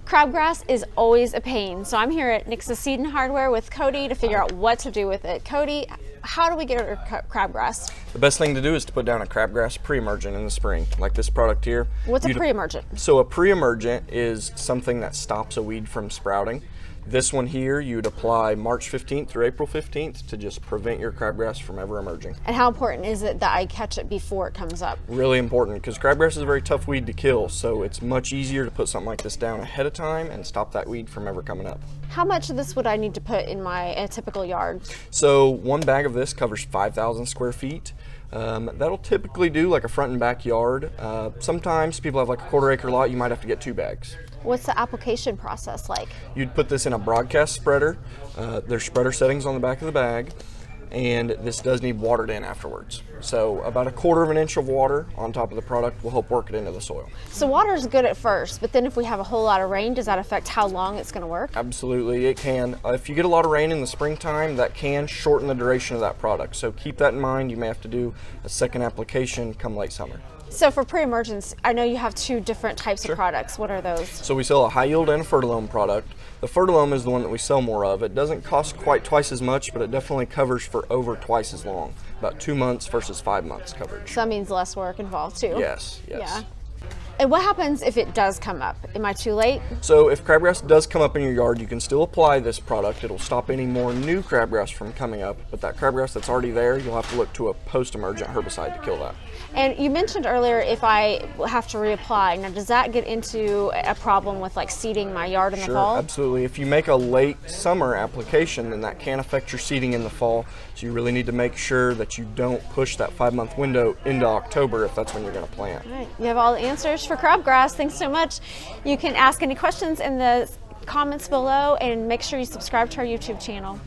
Crabgrass is always a pain, so I'm here at Nixa Seed and Hardware with Cody to figure out what to do with it. Cody, how do we get rid of crabgrass? The best thing to do is to put down a crabgrass pre-emergent in the spring, like this product here. What's a pre-emergent? So a pre-emergent is something that stops a weed from sprouting. This one here, you'd apply March 15th through April 15th to just prevent your crabgrass from ever emerging. And how important is it that I catch it before it comes up? Really important, because crabgrass is a very tough weed to kill, so it's much easier to put something like this down ahead of time and stop that weed from ever coming up. How much of this would I need to put in my typical yard? So one bag of this covers 5,000 square feet. That'll typically do like a front and back yard. Sometimes people have like a quarter-acre lot, you might have to get 2 bags. What's the application process like? You'd put this in a broadcast spreader. There's spreader settings on the back of the bag, and this does need watered in afterwards. So about 1/4 inch of water on top of the product will help work it into the soil. So water is good at first, but then if we have a whole lot of rain, does that affect how long it's going to work? Absolutely, it can. If you get a lot of rain in the springtime, that can shorten the duration of that product. So keep that in mind. You may have to do a second application come late summer. So for pre-emergents, I know you have 2 different types of products. What are those? So we sell a high yield and a fertilome product. The fertilome is the one that we sell more of. It doesn't cost quite twice as much, but it definitely covers for over twice as long. About 2 months versus 5 months coverage. So that means less work involved too. Yes. Yeah. And what happens if it does come up? Am I too late? So if crabgrass does come up in your yard, you can still apply this product. It'll stop any more new crabgrass from coming up, but that crabgrass that's already there, you'll have to look to a post-emergent herbicide to kill that. And you mentioned earlier if I have to reapply. Now, does that get into a problem with like seeding my yard in the fall? Sure, absolutely. If you make a late summer application, then that can affect your seeding in the fall. So you really need to make sure that you don't push that 5-month window into October if that's when you're going to plant. All right, you have all the answers for crabgrass. Thanks so much. You can ask any questions in the comments below, and make sure you subscribe to our YouTube channel.